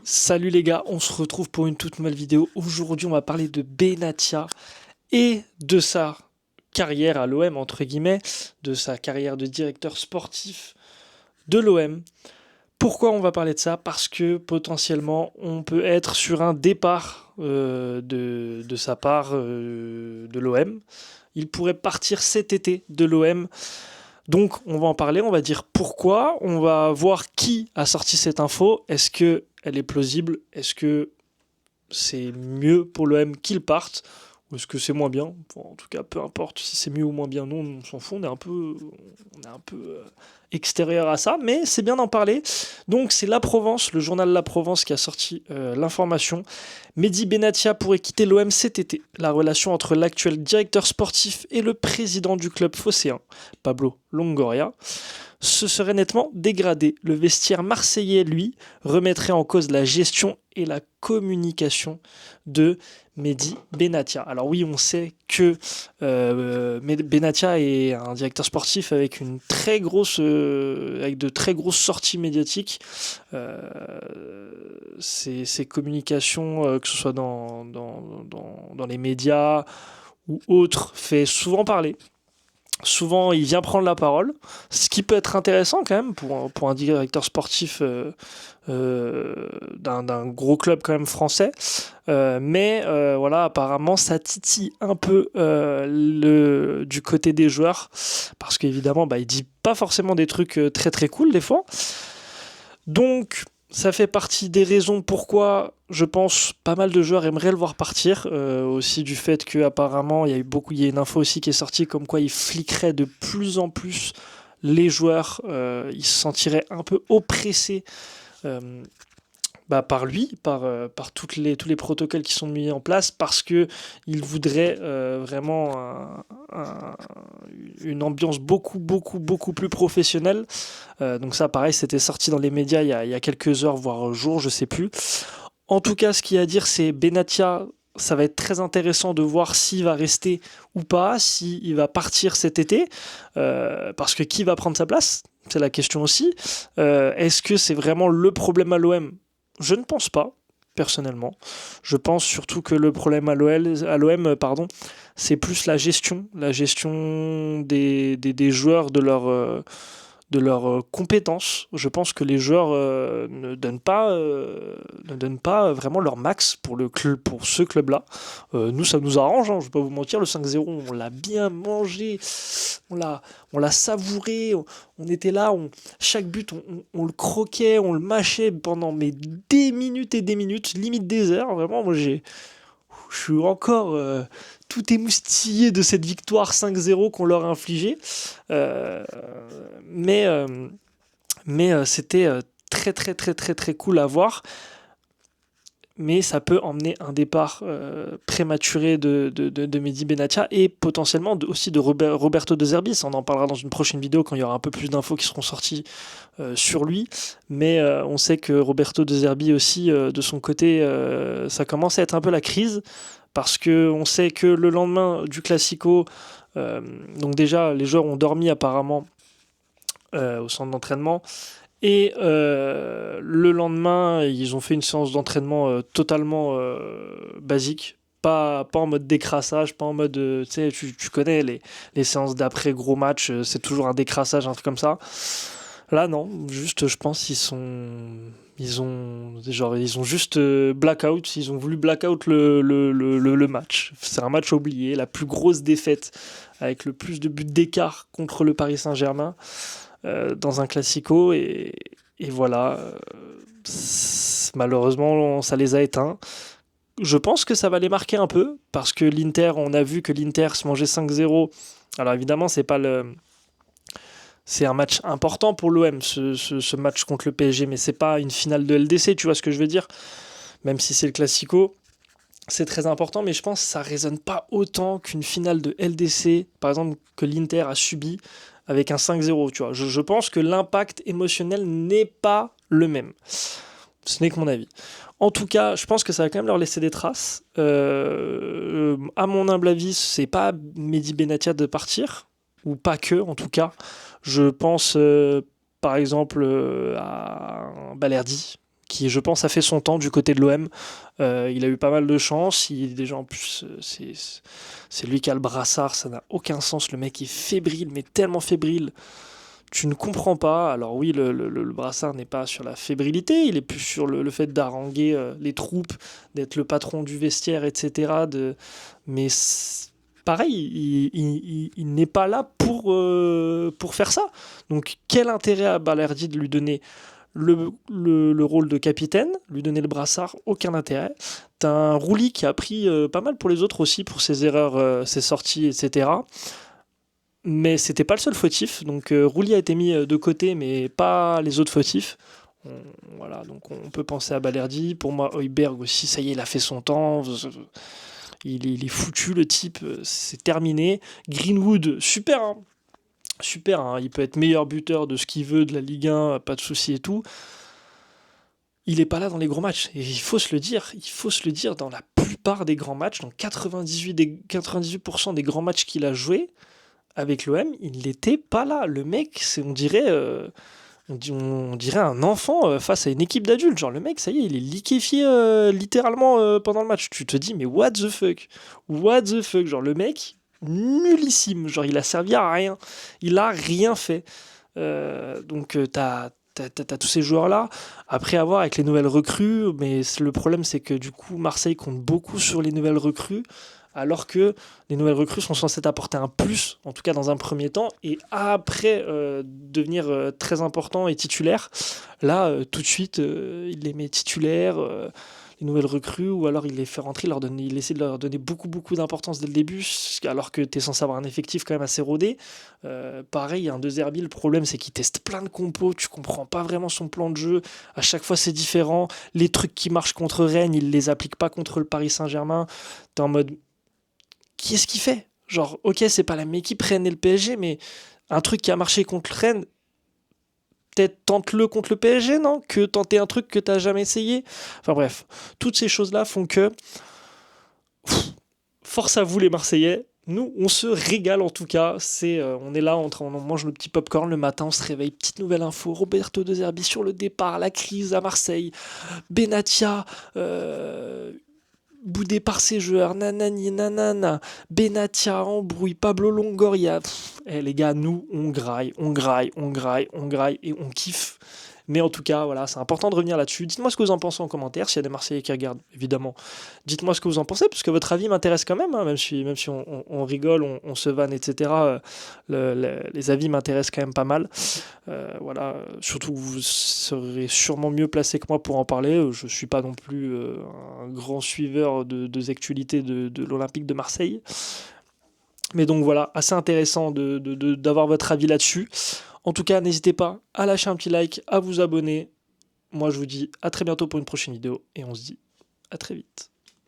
Salut les gars, on se retrouve pour une toute nouvelle vidéo. Aujourd'hui, on va parler de Benatia et de sa carrière à l'OM, entre guillemets, de sa carrière de directeur sportif de l'OM. Pourquoi on va parler de ça? Parce que potentiellement, on peut être sur un départ de sa part de l'OM. Il pourrait partir cet été de l'OM. Donc, on va en parler, on va dire pourquoi, on va voir qui a sorti cette info. Est-ce que elle est plausible? Est-ce que c'est mieux pour l'OM qu'il parte? Ou est-ce que c'est moins bien? Bon, en tout cas, peu importe si c'est mieux ou moins bien, nous on s'en fout, on est un peu extérieur à ça, mais c'est bien d'en parler. Donc c'est La Provence, le journal La Provence qui a sorti l'information. Mehdi Benatia pourrait quitter l'OM cet été. La relation entre l'actuel directeur sportif et le président du club phocéen, Pablo Longoria, se serait nettement dégradée. Le vestiaire marseillais, lui, remettrait en cause la gestion et la communication de Mehdi Benatia. Alors oui, on sait que Benatia est un directeur sportif avec avec de très grosses sorties médiatiques. Euh, ses communications, que ce soit dans les médias ou autres, fait souvent parler. Souvent, il vient prendre la parole, ce qui peut être intéressant quand même pour un directeur sportif d'un gros club quand même français. Mais voilà, apparemment, ça titille un peu du côté des joueurs, parce qu'évidemment, il dit pas forcément des trucs très très cool des fois. Donc, ça fait partie des raisons pourquoi je pense pas mal de joueurs aimeraient le voir partir. Aussi du fait qu'apparemment, il y a une info aussi qui est sortie comme quoi il fliquerait de plus en plus les joueurs. Ils se sentiraient un peu oppressés par lui, par tous les protocoles qui sont mis en place, parce que il voudrait vraiment une ambiance beaucoup plus professionnelle. Donc ça, pareil, c'était sorti dans les médias il y a quelques heures, voire jours, je sais plus. En tout cas, ce qu'il y a à dire, c'est Benatia. Ça va être très intéressant de voir s'il va rester ou pas, s'il va partir cet été, parce que qui va prendre sa place? C'est la question aussi. Est-ce que c'est vraiment le problème à l'OM? Je ne pense pas, personnellement. Je pense surtout que le problème à l'OM, pardon, c'est plus la gestion des joueurs, de leurs compétences. Je pense que les joueurs ne donnent pas vraiment leur max pour ce club-là. Nous, ça nous arrange, hein, je ne vais pas vous mentir, le 5-0, on l'a bien mangé, on l'a, on l'a savouré, on était là, chaque but, on le croquait, on le mâchait pendant des minutes et des minutes, limite des heures. Vraiment, je suis encore tout émoustillé de cette victoire 5-0 qu'on leur a infligée. Euh, mais c'était très cool à voir. Mais ça peut emmener un départ prématuré de Mehdi Benatia et potentiellement aussi de Roberto De Zerbi. Ça, on en parlera dans une prochaine vidéo quand il y aura un peu plus d'infos qui seront sorties sur lui. Mais on sait que Roberto De Zerbi aussi, de son côté, ça commence à être un peu la crise parce qu'on sait que le lendemain du Classico, donc déjà les joueurs ont dormi apparemment au centre d'entraînement. Et le lendemain, ils ont fait une séance d'entraînement totalement basique. Pas en mode décrassage, pas en mode. Tu sais, tu connais les séances d'après gros match, c'est toujours un décrassage, un truc comme ça. Là, non, juste, je pense qu'ils sont. Ils ont juste blackout, ils ont voulu blackout le match. C'est un match oublié, la plus grosse défaite avec le plus de buts d'écart contre le Paris Saint-Germain dans un classico et voilà, malheureusement ça les a éteints. Je pense que ça va les marquer un peu parce que l'Inter, on a vu que l'Inter se mangeait 5-0. Alors évidemment, c'est un match important pour l'OM, ce match contre le PSG, mais c'est pas une finale de LDC, tu vois ce que je veux dire? Même si c'est le classico, c'est très important, mais je pense que ça résonne pas autant qu'une finale de LDC, par exemple, que l'Inter a subi avec un 5-0, tu vois. Je pense que l'impact émotionnel n'est pas le même. Ce n'est que mon avis. En tout cas, je pense que ça va quand même leur laisser des traces. À mon humble avis, c'est pas Mehdi Benatia de partir, ou pas que, en tout cas. Je pense, par exemple, à Balerdi, qui, je pense, a fait son temps du côté de l'OM. Il a eu pas mal de chance. Déjà, en plus, c'est lui qui a le brassard. Ça n'a aucun sens. Le mec est fébrile, mais tellement fébrile. Tu ne comprends pas. Alors oui, le brassard n'est pas sur la fébrilité. Il est plus sur le fait d'haranguer les troupes, d'être le patron du vestiaire, etc. Mais pareil, il n'est pas là pour faire ça. Donc quel intérêt à Balerdi de lui donner le rôle de capitaine, lui donner le brassard, aucun intérêt. T'as un Rouli qui a pris pas mal pour les autres aussi, pour ses erreurs, ses sorties, etc. Mais c'était pas le seul fautif, donc Rouli a été mis de côté, mais pas les autres fautifs. Voilà, donc on peut penser à Balerdi. Pour moi, Højbjerg aussi, ça y est, il a fait son temps. Il est foutu, le type, c'est terminé. Greenwood, super, hein. Super, hein, il peut être meilleur buteur de ce qu'il veut de la Ligue 1, pas de souci et tout. Il est pas là dans les gros matchs. Et il faut se le dire, dans la plupart des grands matchs, dans 98% des grands matchs qu'il a joué avec l'OM, il n'était pas là. Le mec, on dirait un enfant face à une équipe d'adultes. Genre le mec, ça y est, il est liquéfié littéralement pendant le match. Tu te dis, mais what the fuck? What the fuck? Genre le mec, nullissime. Genre il a servi à rien. Il a rien fait. Donc t'as tous ces joueurs-là. Après avoir avec les nouvelles recrues, mais le problème c'est que du coup Marseille compte beaucoup sur les nouvelles recrues, alors que les nouvelles recrues sont censées apporter un plus, en tout cas dans un premier temps, et après devenir très important et titulaire. Là, tout de suite, il les met titulaires, les nouvelles recrues, ou alors il les fait rentrer, il essaie de leur donner beaucoup, beaucoup d'importance dès le début, alors que tu es censé avoir un effectif quand même assez rodé. Pareil, un De Zerbi, le problème c'est qu'il teste plein de compos, tu comprends pas vraiment son plan de jeu, à chaque fois c'est différent, les trucs qui marchent contre Rennes, il les applique pas contre le Paris Saint-Germain, t'es en mode, qui est-ce qu'il fait? Genre, ok, c'est pas la même équipe, Rennes et le PSG, mais un truc qui a marché contre Rennes, peut-être tente-le contre le PSG, non? Que tenter un truc que t'as jamais essayé. Enfin bref, toutes ces choses-là font que force à vous les Marseillais. Nous, on se régale en tout cas. On est là, on mange le petit popcorn le matin, on se réveille. Petite nouvelle info, Roberto De Zerbi sur le départ, la crise à Marseille, Benatia, boudé par ses joueurs, nanani nanana, Benatia, embrouille, Pablo Longoria. Les gars, nous, on graille, on graille, on graille, on graille et on kiffe. Mais en tout cas, voilà, c'est important de revenir là-dessus. Dites-moi ce que vous en pensez en commentaire. S'il y a des Marseillais qui regardent, évidemment, dites-moi ce que vous en pensez, parce que votre avis m'intéresse quand même, hein, même si on rigole, on se vanne, etc. Les avis m'intéressent quand même pas mal. Voilà, surtout vous serez sûrement mieux placé que moi pour en parler. Je ne suis pas non plus un grand suiveur des actualités de l'Olympique de Marseille. Mais donc voilà, assez intéressant d'avoir votre avis là-dessus. En tout cas, n'hésitez pas à lâcher un petit like, à vous abonner. Moi, je vous dis à très bientôt pour une prochaine vidéo et on se dit à très vite.